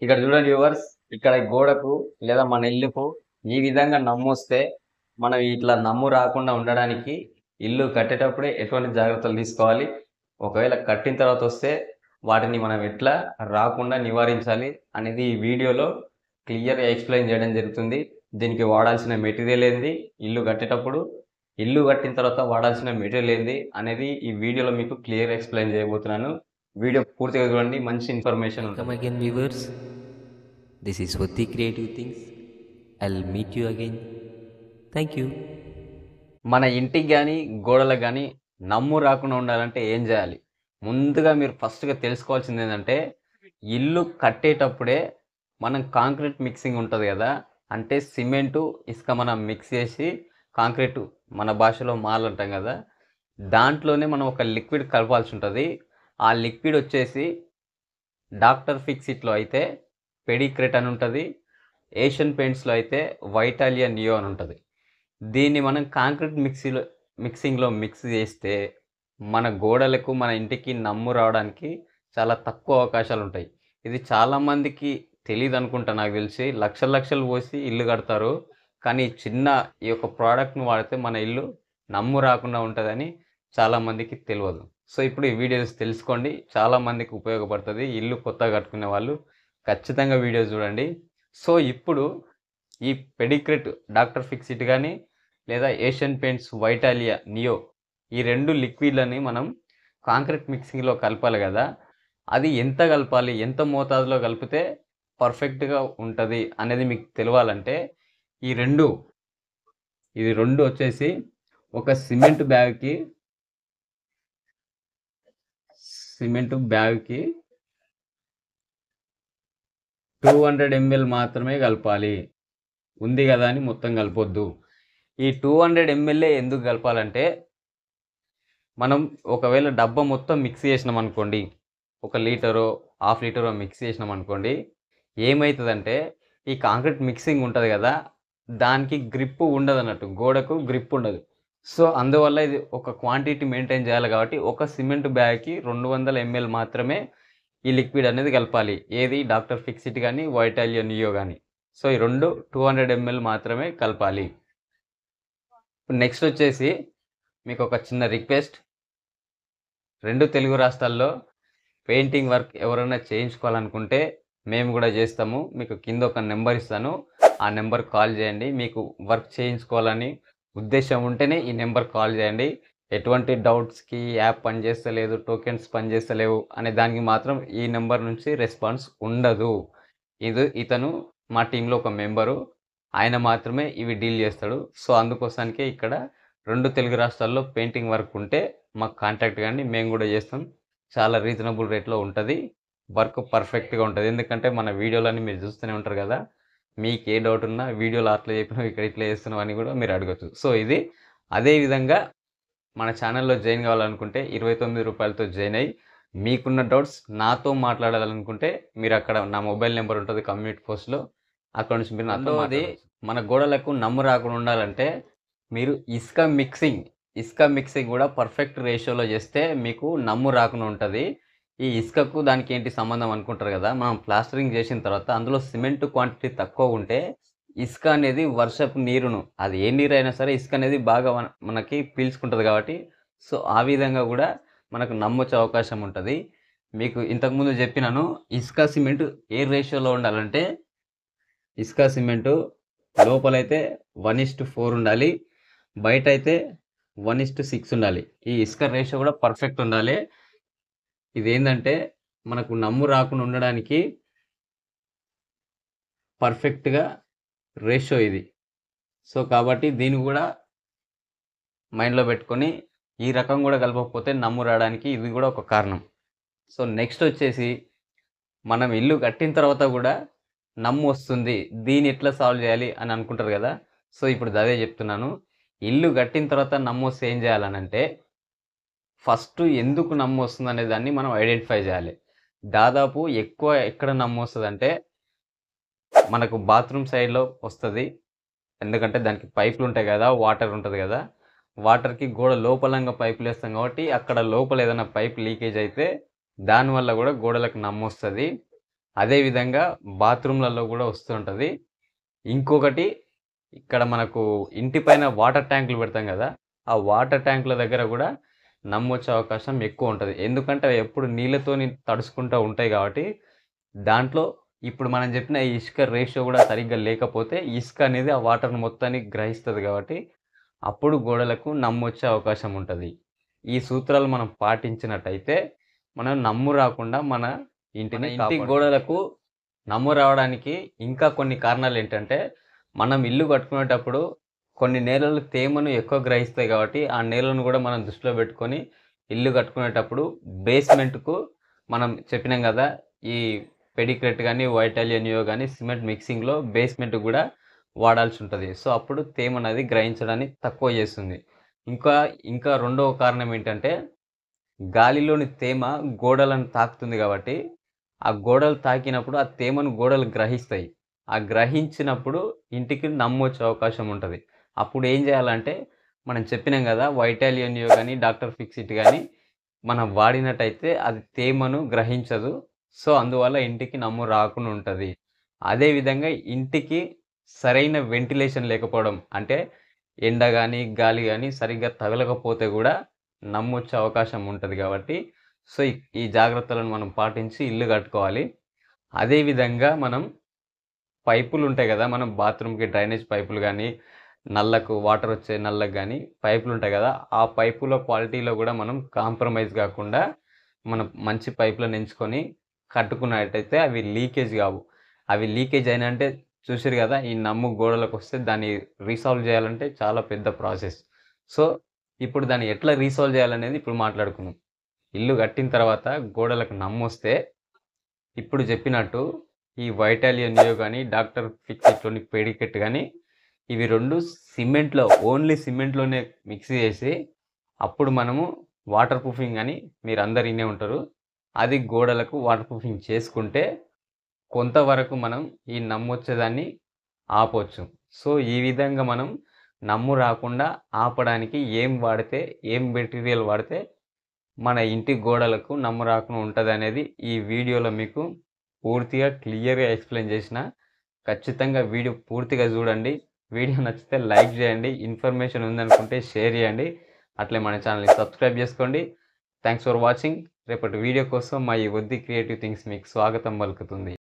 ఇక్కడ చూడండి వ్యూవర్స్, ఇక్కడ గోడకు లేదా మన ఇల్లుకు ఈ విధంగా నమ్మొస్తే మనం ఇట్లా నమ్ము రాకుండా ఉండడానికి ఇల్లు కట్టేటప్పుడే ఎటువంటి జాగ్రత్తలు తీసుకోవాలి, ఒకవేళ కట్టిన తర్వాత వస్తే వాటిని మనం ఎట్లా రాకుండా నివారించాలి అనేది ఈ వీడియోలో క్లియర్గా ఎక్స్ప్లెయిన్ చేయడం జరుగుతుంది. దీనికి వాడాల్సిన మెటీరియల్ ఏంది, ఇల్లు కట్టేటప్పుడు ఇల్లు కట్టిన తర్వాత వాడాల్సిన మెటీరియల్ ఏంది అనేది ఈ వీడియోలో మీకు క్లియర్ ఎక్స్ప్లెయిన్ చేయబోతున్నాను. వీడియో పూర్తిగా చూడండి, మంచి ఇన్ఫర్మేషన్ Welcome ఉంటుంది. again, viewers. This is Vati Creative Things. I'll meet you again. Thank you. మన ఇంటికి కానీ గోడలకు కానీ నమ్ము రాకుండా ఉండాలంటే ఏం చేయాలి? ముందుగా మీరు ఫస్ట్గా తెలుసుకోవాల్సింది ఏంటంటే, ఇల్లు కట్టేటప్పుడే మనం కాంక్రీట్ మిక్సింగ్ ఉంటుంది కదా, అంటే సిమెంటు ఇసుక మనం మిక్స్ చేసి కాంక్రీటు, మన భాషలో మాల్ అంటాం కదా, దాంట్లోనే మనం ఒక లిక్విడ్ కలపాల్సి ఉంటుంది. ఆ లిక్విడ్ వచ్చేసి డాక్టర్ ఫిక్సిట్లో అయితే పెడిక్రెట్ అని ఉంటుంది, ఏషియన్ పెయింట్స్లో అయితే వైటాలియా నియో అని ఉంటుంది. దీన్ని మనం కాంక్రీట్ మిక్సింగ్లో మిక్స్ చేస్తే మన గోడలకు మన ఇంటికి నమ్ము రావడానికి చాలా తక్కువ అవకాశాలు ఉంటాయి. ఇది చాలామందికి తెలియదు అనుకుంటా, నాకు తెలిసి లక్షలు లక్షలు పోసి ఇల్లు కడతారు, కానీ చిన్న ఈ యొక్క ప్రోడక్ట్ని వాడితే మన ఇల్లు నమ్ము రాకుండా ఉంటుందని చాలామందికి తెలియదు. సో ఇప్పుడు ఈ వీడియోస్ తెలుసుకోండి, చాలామందికి ఉపయోగపడుతుంది. ఇల్లు కొత్తగా కట్టుకునే వాళ్ళు ఖచ్చితంగా వీడియో చూడండి. సో ఇప్పుడు ఈ పెడిక్రెట్ డాక్టర్ ఫిక్సిట్ కానీ లేదా ఏషియన్ పెయింట్స్ వైటాలియా నియో, ఈ రెండు లిక్విడ్లని మనం కాంక్రీట్ మిక్సింగ్లో కలపాలి కదా, అది ఎంత కలపాలి, ఎంత మోతాదులో కలిపితే పర్ఫెక్ట్గా ఉంటుంది అనేది మీకు తెలియాలంటే ఇది రెండు వచ్చేసి ఒక సిమెంట్ బ్యాగ్కి 200 ml మాత్రమే కలపాలి. ఉంది కదా అని మొత్తం కలపొద్దు. ఈ 200 ml ఎందుకు కలపాలంటే, మనం ఒకవేళ డబ్బా మొత్తం మిక్స్ చేసినాం అనుకోండి, 1 లీటరో 1/2 లీటరో మిక్స్ చేసినాం అనుకోండి, ఏమవుతుందంటే ఈ కాంక్రీట్ మిక్సింగ్ ఉంటుంది కదా, దానికి గ్రిప్ ఉండదు అన్నట్టు, గోడకు గ్రిప్ ఉండదు. సో అందువల్ల ఇది ఒక క్వాంటిటీ మెయింటైన్ చేయాలి కాబట్టి ఒక సిమెంట్ బ్యాగ్కి 200 ml మాత్రమే ఈ లిక్విడ్ అనేది కలపాలి. ఏది డాక్టర్ ఫిక్సిట్ కానీ వైటాలియా నియో కానీ. సో ఈ రెండు 200 ml మాత్రమే కలపాలి. నెక్స్ట్ వచ్చేసి మీకు ఒక చిన్న రిక్వెస్ట్, 2 తెలుగు రాష్ట్రాల్లో పెయింటింగ్ వర్క్ ఎవరైనా చేయించుకోవాలనుకుంటే మేము కూడా చేస్తాము. మీకు కింద ఒక నెంబర్ ఇస్తాను, ఆ నెంబర్ కాల్ చేయండి. మీకు వర్క్ చేయించుకోవాలని ఉద్దేశం ఉంటేనే ఈ నెంబర్ కాల్ చేయండి. ఎటువంటి డౌట్స్కి యాప్ పనిచేస్తలేదు, టోకెన్స్ పనిచేస్తలేవు అనే దానికి మాత్రం ఈ నెంబర్ నుంచి రెస్పాన్స్ ఉండదు. ఇతను మా టీంలో ఒక మెంబరు, ఆయన మాత్రమే ఇవి డీల్ చేస్తాడు. సో అందుకోసానికే ఇక్కడ 2 తెలుగు రాష్ట్రాల్లో పెయింటింగ్ వర్క్ ఉంటే మాకు కాంటాక్ట్ కానీ, మేము కూడా చేస్తాం. చాలా రీజనబుల్ రేట్లో ఉంటుంది, వర్క్ పర్ఫెక్ట్గా ఉంటుంది. ఎందుకంటే మన వీడియోలన్నీ మీరు చూస్తూనే ఉంటారు కదా, మీకు ఏ డౌట్ ఉన్నా వీడియోలో అట్లా చెప్పినావు, ఇక్కడ ఇట్లా చేస్తున్నావు అని కూడా మీరు అడగచ్చు. సో ఇది అదేవిధంగా మన ఛానల్లో జాయిన్ కావాలనుకుంటే 29 రూపాయలతో జాయిన్ అయ్యి, మీకున్న డౌట్స్ నాతో మాట్లాడాలనుకుంటే మీరు అక్కడ నా మొబైల్ నెంబర్ ఉంటుంది కమ్యూనిటీ పోస్ట్లో, అక్కడ నుంచి మీరు నాతో మాట్లాడవచ్చు. మన గోడలకు నమ్ము రాకుండా ఉండాలంటే మీరు ఇసుక మిక్సింగ్ కూడా పర్ఫెక్ట్ రేషియోలో చేస్తే మీకు నమ్ము రాకుండా ఉంటుంది. ఈ ఇసుకకు దానికి ఏంటి సంబంధం అనుకుంటారు కదా, మనం ప్లాస్టరింగ్ చేసిన తర్వాత అందులో సిమెంట్ క్వాంటిటీ తక్కువ ఉంటే ఇసుక అనేది వర్షపు నీరును, అది ఏ నీరు అయినా సరే ఇసుక అనేది బాగా మనకి పీల్చుకుంటుంది కాబట్టి, సో ఆ విధంగా కూడా మనకు నమ్మొచ్చే అవకాశం ఉంటుంది. మీకు ఇంతకుముందు చెప్పినాను, ఇసుక సిమెంట్ ఏ రేషియోలో ఉండాలంటే, ఇసుక సిమెంటు లోపలైతే 1:4 ఉండాలి, బయట అయితే 1:6 ఉండాలి. ఈ ఇసుక రేషియో కూడా పర్ఫెక్ట్ ఉండాలి. ఇదేంటంటే మనకు నమ్ము రాకుండా ఉండడానికి పర్ఫెక్ట్గా రేషియో ఇది. సో కాబట్టి దీన్ని కూడా మైండ్లో పెట్టుకొని ఈ రకం కూడా కలపకపోతే నమ్ము రావడానికి ఇది కూడా ఒక కారణం. సో నెక్స్ట్ వచ్చేసి మనం ఇల్లు కట్టిన తర్వాత కూడా నమ్ము వస్తుంది, దీన్ని ఎట్లా సాల్వ్ చేయాలి అని అనుకుంటారు కదా. సో ఇప్పుడు అదే చెప్తున్నాను. ఇల్లు కట్టిన తర్వాత నమ్ము వస్తే ఏం చేయాలనంటే, ఫస్ట్ ఎందుకు నమ్ము వస్తుంది అనే దాన్ని మనం ఐడెంటిఫై చేయాలి. దాదాపు ఎక్కువ ఎక్కడ నమ్ము వస్తుందంటే మనకు బాత్రూమ్ సైడ్లో వస్తుంది. ఎందుకంటే దానికి పైపులు ఉంటాయి కదా, వాటర్ ఉంటుంది కదా, వాటర్కి గోడ లోపలంగా పైపులు వేస్తాం కాబట్టి అక్కడ లోపల ఏదైనా పైప్ లీకేజ్ అయితే దానివల్ల కూడా గోడలకు నమ్ము వస్తుంది. అదేవిధంగా బాత్రూమ్లలో కూడా వస్తుంటుంది. ఇంకొకటి ఇక్కడ మనకు ఇంటి పైన వాటర్ ట్యాంకులు పెడతాం కదా! ఆ వాటర్ ట్యాంకుల దగ్గర కూడా నమ్మొచ్చే అవకాశం ఎక్కువ ఉంటది. ఎందుకంటే అవి ఎప్పుడు నీళ్ళతోని తడుసుకుంటా ఉంటాయి కాబట్టి, దాంట్లో ఇప్పుడు మనం చెప్పిన ఈ ఇసుక రేషియో కూడా సరిగ్గా లేకపోతే ఇసుక అనేది ఆ వాటర్‌ని మొత్తాన్ని గ్రహిస్తది కాబట్టి, అప్పుడు గోడలకు నమ్మొచ్చే అవకాశం ఉంటది. ఈ సూత్రాలు మనం పాటించినట్టయితే, మనం నమ్ము రాకుండా మన ఇంటి గోడలకు నమ్ము రావడానికి ఇంకా కొన్ని కారణాలేంటంటే, మనం ఇల్లు కట్టుకునేటప్పుడు కొన్ని నేలలు తేమను ఎక్కువ గ్రహిస్తాయి కాబట్టి, ఆ నేలను కూడా మనం దృష్టిలో పెట్టుకొని ఇల్లు కట్టుకునేటప్పుడు బేస్‌మెంట్‌కు మనం చెప్పినాం గదా! ఈ పెడిక్రెట్ గాని, వైటాలియన్‌యో గాని సిమెంట్ మిక్సింగ్‌లో బేస్‌మెంట్ గూడా వాడాల్సుంటది. సో, అప్పుడు తేమనేది గ్రహించడాన్ని తక్కువ చేస్తుంది. ఇంకా, ఇంకా రెండవ కారణం ఏంటంటే, గాలిలోని తేమ గోడలను తాకుతుంది గాబట్టి, ఆ గోడలు తాకినప్పుడు ఆ తేమను గోడలు గ్రహిస్తాయి. ఆ గ్రహించినప్పుడు ఇంటికి నమ్మొచ్చే అవకాశం ఉంటది. అప్పుడు ఏం జేయాలంటే, మనం చెప్పినాం గదా! వైటాలియన్‌యో గాని, డాక్టర్ ఫిక్సిట్ గాని మనం వాడినట్టయితే అది తేమను గ్రహించదు. సో, అందువల్ల ఇంటికి నమ్ము రాకుండా ఉంటది. అదే విధంగా ఇంటికి సరైన వెంటిలేషన్ లేకపోవడం అంటే ఎండ గాని, గాలి గాని సరిగ్గా తగలకపోతే గూడా నమ్మొచ్చే అవకాశం ఉంటది గాబట్టి, సో, ఈ జాగ్రత్తలను మనం పాటించి ఇల్లు కట్టుకోవాలి. అదే విధంగా మనం పైపులుంటాయి గదా! మనం బాత్రూమ్‌కి డ్రైనేజ్ పైపులు గాని, నల్లకు వాటరొచ్చే నల్లకు గాని పైపులుంటాయి గదా! ఆ పైపుల క్వాలిటీలో గూడా మనం కాంప్రమైజ్ గాకుండా, మనం మంచి పైపులను ఎంచుకొని కట్టుకున్నట్టయితే అవి లీకేజ్ గావు. అవి లీకేజ్ అయినంటే చూసిర్రు గదా! ఈ నమ్ము గోడలకొస్తే దాన్ని రీసాల్వ్ జేయాలంటే చాలా పెద్ద ప్రాసెస్. సో, ఇప్పుడు దాన్ని ఎట్లా రీసాల్వ్ జేయాలనేది ఇప్పుడు మాట్లాడుకుందాం. ఇల్లు కట్టిన తర్వాత గోడలకు నమ్మొస్తే ఇప్పుడు జెప్పినట్టు ఈ వైటాలియన్ నియో గాని, డాక్టర్ ఫిక్సిట్‌లోని పెడిక్రెట్ గాని ఇవి 2 సిమెంట్‌లో ఓన్లీ సిమెంట్‌లోనే మిక్స్ జేసి, అప్పుడు మనము వాటర్ ప్రూఫింగ్ అని మీరందరూ ఇనే ఉంటారు. అది గోడలకు వాటర్ ప్రూఫింగ్ చేసుకుంటే, కొంతవరకు మనం ఈ నమ్మొచ్చేదాన్ని ఆపొచ్చు. సో, ఈ విధంగా మనం నమ్ము రాకుండా ఆపడానికి ఏం వాడితే, ఏం మెటీరియల్ వాడితే మన ఇంటి గోడలకు నమ్ము రాకుండా ఉంటదనేది ఈ వీడియోలో మీకు పూర్తిగా క్లియర్‌గా ఎక్స్‌ప్లెయిన్ చేసిన. ఖచ్చితంగా వీడియో పూర్తిగా చూడండి. వీడియో నచ్చితే లైక్ చేయండి. ఇన్ఫర్మేషన్ ఉందనుకుంటే షేర్ చేయండి. అట్లే మన ఛానెల్‌ని సబ్స్క్రైబ్ చేసుకోండి. Thanks for watching. రేపటి వీడియో కోసం మా ఈ వద్ది క్రియేటివ్ థింగ్స్ మీకు స్వాగతం పలుకుతుంది.